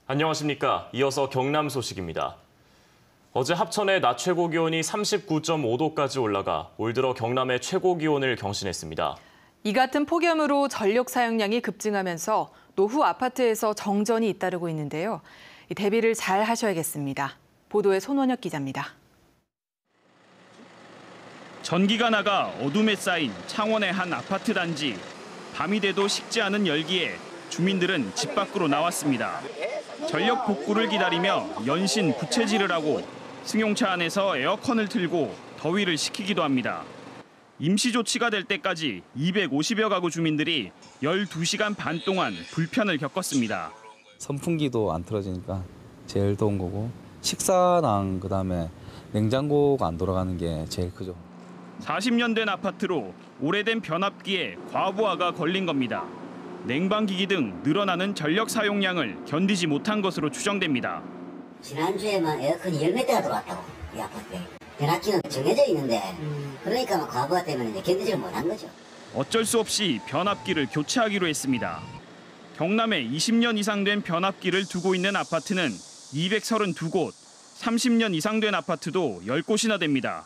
안녕하십니까. 이어서 경남 소식입니다. 어제 합천의 낮 최고 기온이 39.5도까지 올라가 올 들어 경남의 최고 기온을 경신했습니다. 이 같은 폭염으로 전력 사용량이 급증하면서 노후 아파트에서 정전이 잇따르고 있는데요. 대비를 잘 하셔야겠습니다. 보도에 손원혁 기자입니다. 전기가 나가 어둠에 쌓인 창원의 한 아파트 단지. 밤이 돼도 식지 않은 열기에 주민들은 집 밖으로 나왔습니다. 전력 복구를 기다리며 연신 부채질을 하고 승용차 안에서 에어컨을 틀고 더위를 식히기도 합니다. 임시 조치가 될 때까지 250여 가구 주민들이 12시간 반 동안 불편을 겪었습니다. 선풍기도 안 틀어지니까 제일 더운 거고 식사랑 그다음에 냉장고가 안 돌아가는 게 제일 크죠. 40년 된 아파트로 오래된 변압기에 과부하가 걸린 겁니다. 냉방기기 등 늘어나는 전력 사용량을 견디지 못한 것으로 추정됩니다. 지난주에만 에어컨이 10몇 대가 들어왔다고, 이 아파트에. 변압기는 정해져 있는데 그러니까 과부하 때문에 견디지를 못한 거죠. 어쩔 수 없이 변압기를 교체하기로 했습니다. 경남에 20년 이상 된 변압기를 두고 있는 아파트는 232곳, 30년 이상 된 아파트도 10곳이나 됩니다.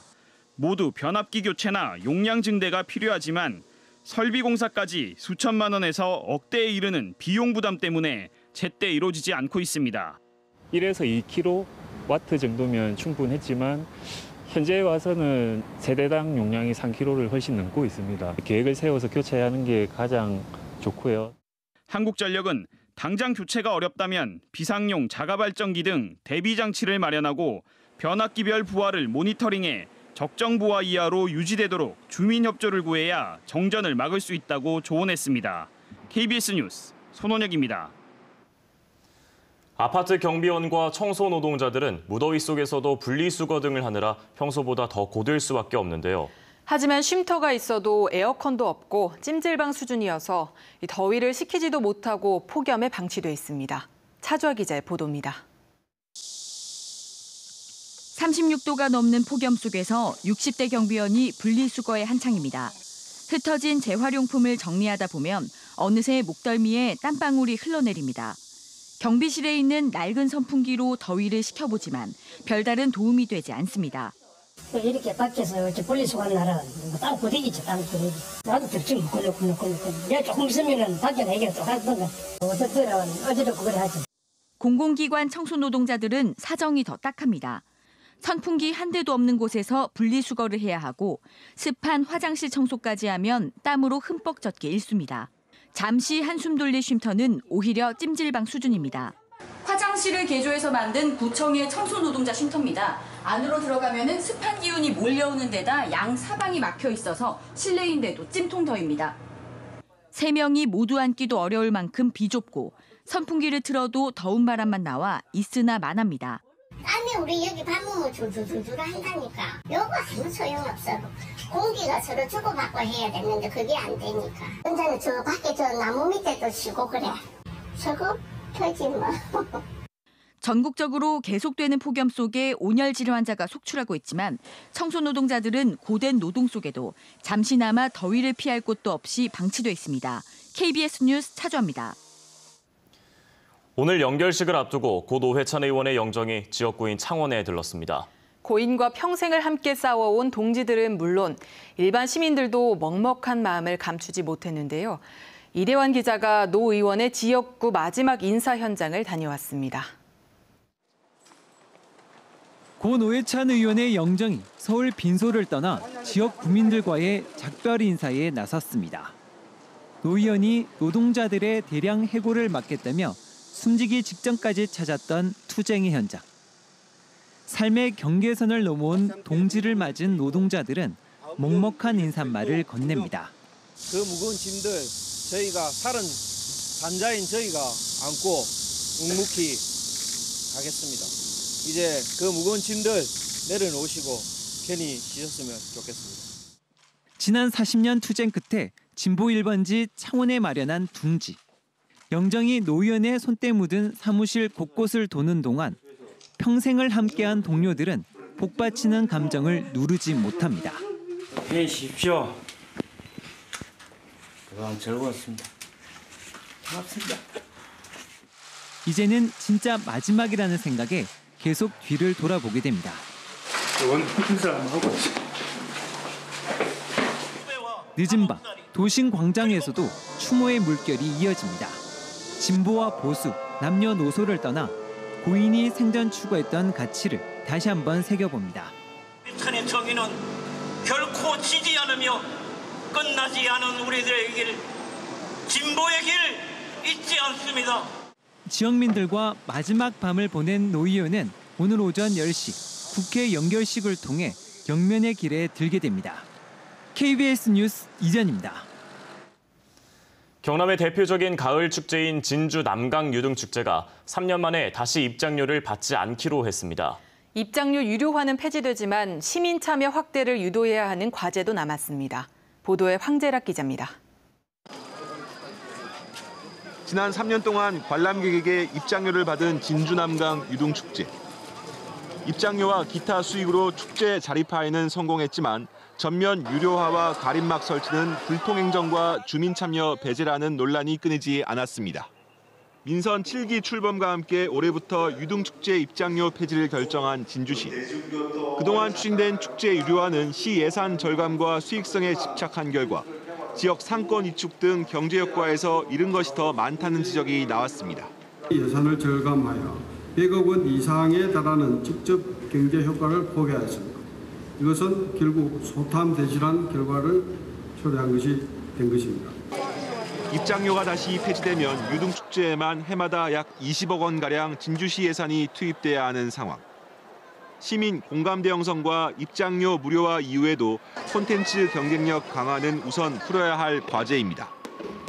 모두 변압기 교체나 용량 증대가 필요하지만 설비 공사까지 수천만 원에서 억대에 이르는 비용 부담 때문에 제때 이루어지지 않고 있습니다. 1에서 2kW 정도면 충분했지만 현재 와서는 세대당 용량이 3kW를 훨씬 넘고 있습니다. 계획을 세워서 교체하는 게 가장 좋고요. 한국전력은 당장 교체가 어렵다면 비상용 자가발전기 등 대비 장치를 마련하고 변압기별 부하를 모니터링해 적정 부하 이하로 유지되도록 주민 협조를 구해야 정전을 막을 수 있다고 조언했습니다. KBS 뉴스 손원혁입니다. 아파트 경비원과 청소 노동자들은 무더위 속에서도 분리수거 등을 하느라 평소보다 더 고될 수밖에 없는데요. 하지만 쉼터가 있어도 에어컨도 없고 찜질방 수준이어서 더위를 식히지도 못하고 폭염에 방치돼 있습니다. 차주아 기자의 보도입니다. 36도가 넘는 폭염 속에서 60대 경비원이 분리수거에 한창입니다. 흩어진 재활용품을 정리하다 보면 어느새 목덜미에 땀방울이 흘러내립니다. 경비실에 있는 낡은 선풍기로 더위를 식혀보지만 별다른 도움이 되지 않습니다. 이렇게 밖에서 이렇게 분리수거하는 날은 땀 고데기죠, 땀 고데기. 나도 들증이 꿀렁꿀렁. 내가 조금 있으면 밖에 내게 또 하던가. 어떻든 어제도 그걸 하지. 공공기관 청소노동자들은 사정이 더 딱합니다. 선풍기 한 대도 없는 곳에서 분리수거를 해야 하고 습한 화장실 청소까지 하면 땀으로 흠뻑 젖게 일쑤입니다. 잠시 한숨 돌릴 쉼터는 오히려 찜질방 수준입니다. 화장실을 개조해서 만든 구청의 청소노동자 쉼터입니다. 안으로 들어가면 습한 기운이 몰려오는 데다 양 사방이 막혀 있어서 실내인데도 찜통더입니다. 3명이 모두 앉기도 어려울 만큼 비좁고 선풍기를 틀어도 더운 바람만 나와 있으나 마납니다. 땀이 우리 여기 밥 먹으면 줄줄줄줄 한다니까. 요거 아무 소용없어. 공기가 서로 주고받고 해야 되는데 그게 안 되니까. 혼자는 저 밖에 저 나무 밑에도 쉬고 그래. 저거 펴지 뭐. 전국적으로 계속되는 폭염 속에 온열 질환 환자가 속출하고 있지만 청소노동자들은 고된 노동 속에도 잠시나마 더위를 피할 곳도 없이 방치돼 있습니다. KBS 뉴스 차주아입니다. 오늘 영결식을 앞두고 고 노회찬 의원의 영정이 지역구인 창원에 들렀습니다. 고인과 평생을 함께 싸워온 동지들은 물론 일반 시민들도 먹먹한 마음을 감추지 못했는데요. 이대환 기자가 노 의원의 지역구 마지막 인사 현장을 다녀왔습니다. 고 노회찬 의원의 영정이 서울 빈소를 떠나 지역 구민들과의 작별 인사에 나섰습니다. 노 의원이 노동자들의 대량 해고를 막겠다며 숨지기 직전까지 찾았던 투쟁의 현장. 삶의 경계선을 넘어온 동지를 맞은 노동자들은 먹먹한 인사말을 건넵니다. 그 무거운 짐들 저희가 살은 산자인 저희가 안고 묵묵히 가겠습니다. 이제 그 무거운 짐들 내려놓으시고 편히 쉬셨으면 좋겠습니다. 지난 40년 투쟁 끝에 진보 1번지 창원에 마련한 둥지. 영정이 노 의원의 손때 묻은 사무실 곳곳을 도는 동안 평생을 함께한 동료들은 복받치는 감정을 누르지 못합니다. 힘내십시오. 그동안 즐거웠습니다. 고맙습니다. 이제는 진짜 마지막이라는 생각에 계속 뒤를 돌아보게 됩니다. 늦은 밤 도심 광장에서도 추모의 물결이 이어집니다. 진보와 보수, 남녀노소를 떠나 고인이 생전 추구했던 가치를 다시 한번 새겨봅니다. 북한의 정의는 결코 지지 않으며 끝나지 않은 우리들의 길, 진보의 길 잊지 않습니다. 지역민들과 마지막 밤을 보낸 노 의원은 오늘 오전 10시 국회 연결식을 통해 경면의 길에 들게 됩니다. KBS 뉴스 이전입니다. 경남의 대표적인 가을 축제인 진주 남강 유등축제가 3년 만에 다시 입장료를 받지 않기로 했습니다. 입장료 유료화는 폐지되지만 시민 참여 확대를 유도해야 하는 과제도 남았습니다. 보도에 황재락 기자입니다. 지난 3년 동안 관람객에게 입장료를 받은 진주 남강 유등축제. 입장료와 기타 수익으로 축제 자립화에는 성공했지만 전면 유료화와 가림막 설치는 불통행정과 주민 참여 배제라는 논란이 끊이지 않았습니다. 민선 7기 출범과 함께 올해부터 유등축제 입장료 폐지를 결정한 진주시. 그동안 추진된 축제 유료화는 시 예산 절감과 수익성에 집착한 결과 지역 상권 위축 등 경제 효과에서 잃은 것이 더 많다는 지적이 나왔습니다. 예산을 절감하여 100억 원 이상에 달하는 직접 경제 효과를 포기하였습니다. 이것은 결국 소탐대실한 결과를 초래한 것이 된 것입니다. 입장료가 다시 폐지되면 유등축제에만 해마다 약 20억 원가량 진주시 예산이 투입돼야 하는 상황. 시민 공감대 형성과 입장료 무료화 이후에도 콘텐츠 경쟁력 강화는 우선 풀어야 할 과제입니다.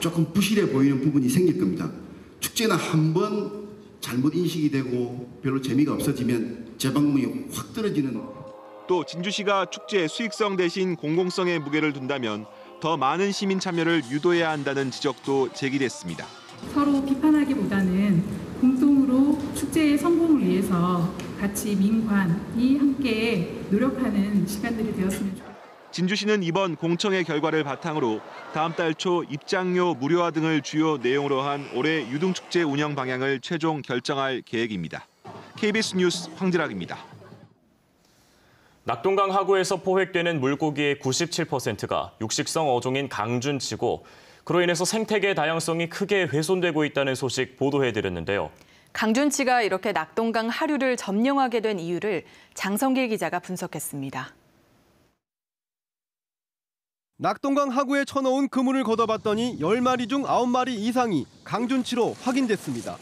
조금 부실해 보이는 부분이 생길 겁니다. 축제는 한번 잘못 인식이 되고 별로 재미가 없어지면 재방문이 확 떨어지는. 또 진주시가 축제 수익성 대신 공공성에 무게를 둔다면 더 많은 시민 참여를 유도해야 한다는 지적도 제기됐습니다. 서로 비판하기보다는 공동으로 축제의 성공을 위해서 같이 민관이 함께 노력하는 시간들이 되었으면 좋겠습니다. 진주시는 이번 공청회 결과를 바탕으로 다음 달 초 입장료 무료화 등을 주요 내용으로 한 올해 유등축제 운영 방향을 최종 결정할 계획입니다. KBS 뉴스 황지락입니다. 낙동강 하구에서 포획되는 물고기의 97%가 육식성 어종인 강준치고 그로 인해서 생태계 다양성이 크게 훼손되고 있다는 소식 보도해드렸는데요. 강준치가 이렇게 낙동강 하류를 점령하게 된 이유를 장성길 기자가 분석했습니다. 낙동강 하구에 쳐놓은 그물을 걷어봤더니 10마리 중 9마리 이상이 강준치로 확인됐습니다.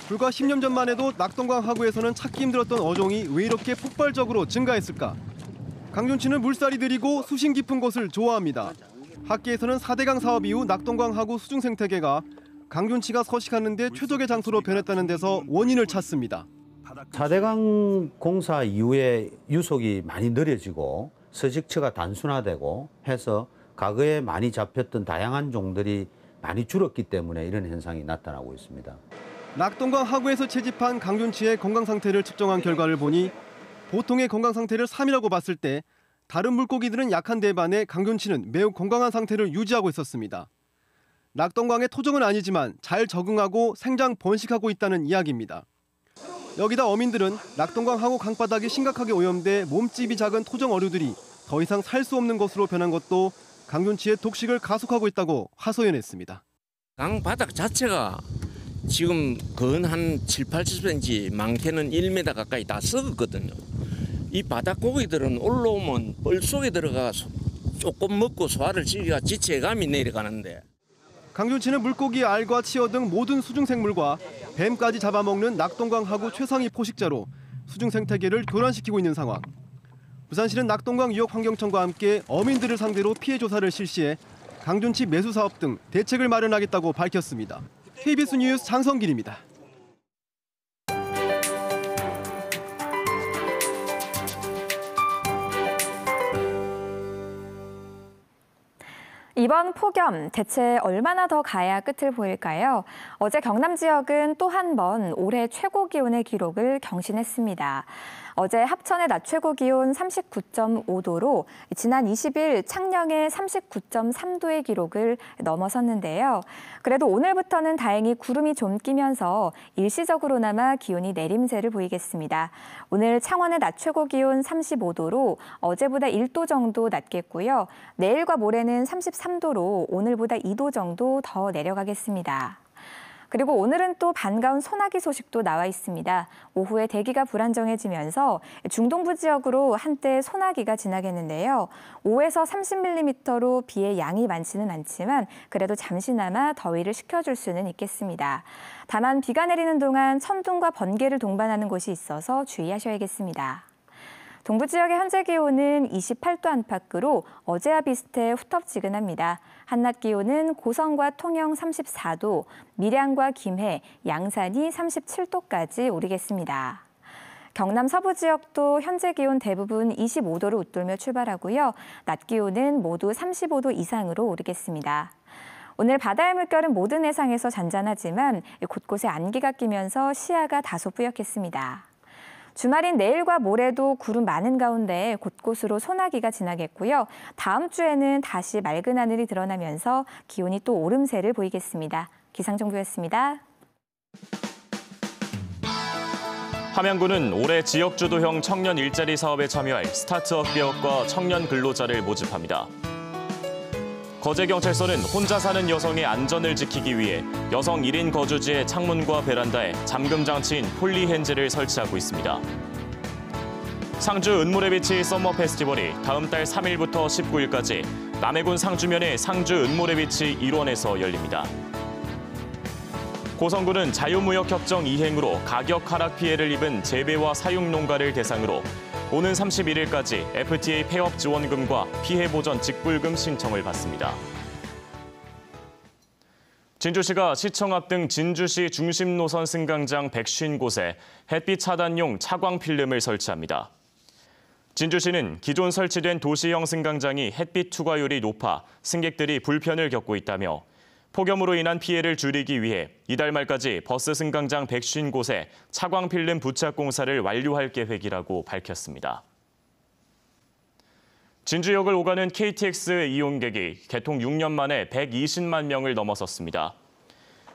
불과 10년 전만 해도 낙동강 하구에서는 찾기 힘들었던 어종이 왜 이렇게 폭발적으로 증가했을까? 강준치는 물살이 느리고 수심 깊은 곳을 좋아합니다. 학계에서는 4대강 사업 이후 낙동강 하구 수중 생태계가 강준치가 서식하는 데 최적의 장소로 변했다는 데서 원인을 찾습니다. 4대강 공사 이후에 유속이 많이 느려지고 서식처가 단순화되고 해서 과거에 많이 잡혔던 다양한 종들이 많이 줄었기 때문에 이런 현상이 나타나고 있습니다. 낙동강 하구에서 채집한 강준치의 건강 상태를 측정한 결과를 보니 보통의 건강 상태를 3이라고 봤을 때 다른 물고기들은 약한 데 반해 강준치는 매우 건강한 상태를 유지하고 있었습니다. 낙동강의 토종은 아니지만 잘 적응하고 생장 번식하고 있다는 이야기입니다. 여기다 어민들은 낙동강 하구 강바닥이 심각하게 오염돼 몸집이 작은 토종 어류들이 더 이상 살 수 없는 것으로 변한 것도 강준치의 독식을 가속하고 있다고 하소연했습니다. 강 바닥 자체가 지금 건 한 7, 80cm, 많게는 1m 가까이 다 썩었거든요. 이 바닥 고기들은 올라오면 뻘 속에 들어가 조금 먹고 소화를 지기가 지체감이 내려가는데. 강준치는 물고기 알과 치어 등 모든 수중생물과 뱀까지 잡아먹는 낙동강 하구 최상위 포식자로 수중생태계를 교란시키고 있는 상황. 부산시는 낙동강 유역환경청과 함께 어민들을 상대로 피해 조사를 실시해 강준치 매수 사업 등 대책을 마련하겠다고 밝혔습니다. KBS 뉴스 장성길입니다. 이번 폭염 대체 얼마나 더 가야 끝을 보일까요? 어제 경남 지역은 또 한 번 올해 최고 기온의 기록을 경신했습니다. 어제 합천의 낮 최고 기온 39.5도로 지난 20일 창녕의 39.3도의 기록을 넘어섰는데요. 그래도 오늘부터는 다행히 구름이 좀 끼면서 일시적으로나마 기온이 내림세를 보이겠습니다. 오늘 창원의 낮 최고 기온 35도로 어제보다 1도 정도 낮겠고요. 내일과 모레는 33도로 오늘보다 2도 정도 더 내려가겠습니다. 그리고 오늘은 또 반가운 소나기 소식도 나와 있습니다. 오후에 대기가 불안정해지면서 중동부 지역으로 한때 소나기가 지나겠는데요. 5에서 30mm로 비의 양이 많지는 않지만 그래도 잠시나마 더위를 식혀줄 수는 있겠습니다. 다만 비가 내리는 동안 천둥과 번개를 동반하는 곳이 있어서 주의하셔야겠습니다. 동부 지역의 현재 기온은 28도 안팎으로 어제와 비슷해 후텁지근합니다. 한낮 기온은 고성과 통영 34도, 밀양과 김해, 양산이 37도까지 오르겠습니다. 경남 서부 지역도 현재 기온 대부분 25도를 웃돌며 출발하고요. 낮 기온은 모두 35도 이상으로 오르겠습니다. 오늘 바다의 물결은 모든 해상에서 잔잔하지만 곳곳에 안개가 끼면서 시야가 다소 뿌옇겠습니다. 주말인 내일과 모레도 구름 많은 가운데 곳곳으로 소나기가 지나겠고요. 다음 주에는 다시 맑은 하늘이 드러나면서 기온이 또 오름세를 보이겠습니다. 기상정보였습니다. 함양군은 올해 지역주도형 청년 일자리 사업에 참여할 스타트업 기업과 청년 근로자를 모집합니다. 거제경찰서는 혼자 사는 여성의 안전을 지키기 위해 여성 1인 거주지의 창문과 베란다에 잠금 장치인 폴리헨즈를 설치하고 있습니다. 상주 은모래비치 썸머 페스티벌이 다음 달 3일부터 19일까지 남해군 상주면의 상주 은모래비치 일원에서 열립니다. 고성군은 자유무역협정 이행으로 가격 하락 피해를 입은 재배와 사육 농가를 대상으로 오는 31일까지 FTA 폐업 지원금과 피해 보전 직불금 신청을 받습니다. 진주시가 시청 앞 등 진주시 중심 노선 승강장 150곳에 햇빛 차단용 차광 필름을 설치합니다. 진주시는 기존 설치된 도시형 승강장이 햇빛 투과율이 높아 승객들이 불편을 겪고 있다며 폭염으로 인한 피해를 줄이기 위해 이달 말까지 버스 승강장 150곳에 차광 필름 부착 공사를 완료할 계획이라고 밝혔습니다. 진주역을 오가는 KTX 이용객이 개통 6년 만에 120만 명을 넘어섰습니다.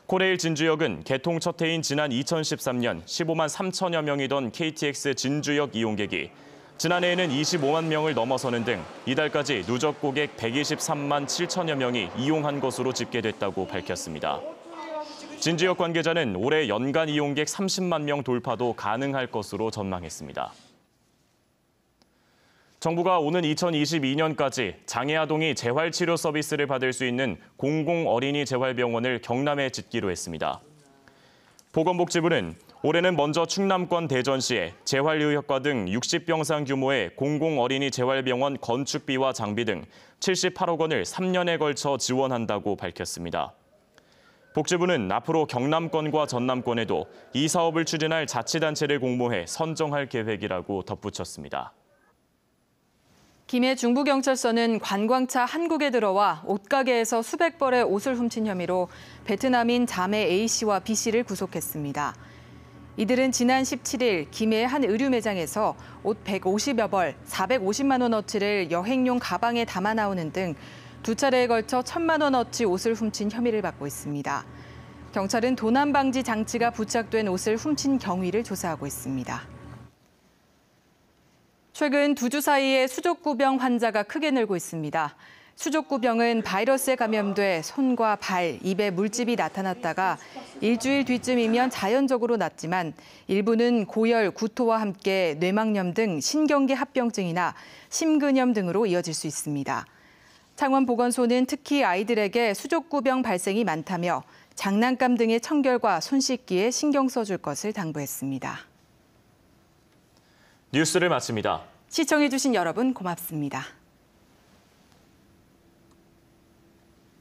코레일 진주역은 개통 첫 해인 지난 2013년 15만 3천여 명이던 KTX 진주역 이용객이 지난해에는 25만 명을 넘어서는 등 이달까지 누적 고객 123만 7천여 명이 이용한 것으로 집계됐다고 밝혔습니다. 진주역 관계자는 올해 연간 이용객 30만 명 돌파도 가능할 것으로 전망했습니다. 정부가 오는 2022년까지 장애아동이 재활치료 서비스를 받을 수 있는 공공어린이재활병원을 경남에 짓기로 했습니다. 보건복지부는 올해는 먼저 충남권 대전시에 재활의학과 등 60병상 규모의 공공어린이재활병원 건축비와 장비 등 78억 원을 3년에 걸쳐 지원한다고 밝혔습니다. 복지부는 앞으로 경남권과 전남권에도 이 사업을 추진할 자치단체를 공모해 선정할 계획이라고 덧붙였습니다. 김해 중부경찰서는 관광차 한국에 들어와 옷가게에서 수백 벌의 옷을 훔친 혐의로 베트남인 자매 A씨와 B씨를 구속했습니다. 이들은 지난 17일 김해 한 의류 매장에서 옷 150여 벌, 450만 원어치를 여행용 가방에 담아 나오는 등 두 차례에 걸쳐 1,000만 원어치 옷을 훔친 혐의를 받고 있습니다. 경찰은 도난 방지 장치가 부착된 옷을 훔친 경위를 조사하고 있습니다. 최근 두 주 사이에 수족구병 환자가 크게 늘고 있습니다. 수족구병은 바이러스에 감염돼 손과 발, 입에 물집이 나타났다가 일주일 뒤쯤이면 자연적으로 낫지만 일부는 고열, 구토와 함께 뇌막염 등 신경계 합병증이나 심근염 등으로 이어질 수 있습니다. 창원보건소는 특히 아이들에게 수족구병 발생이 많다며 장난감 등의 청결과 손 씻기에 신경 써줄 것을 당부했습니다. 뉴스를 마칩니다. 시청해주신 여러분 고맙습니다.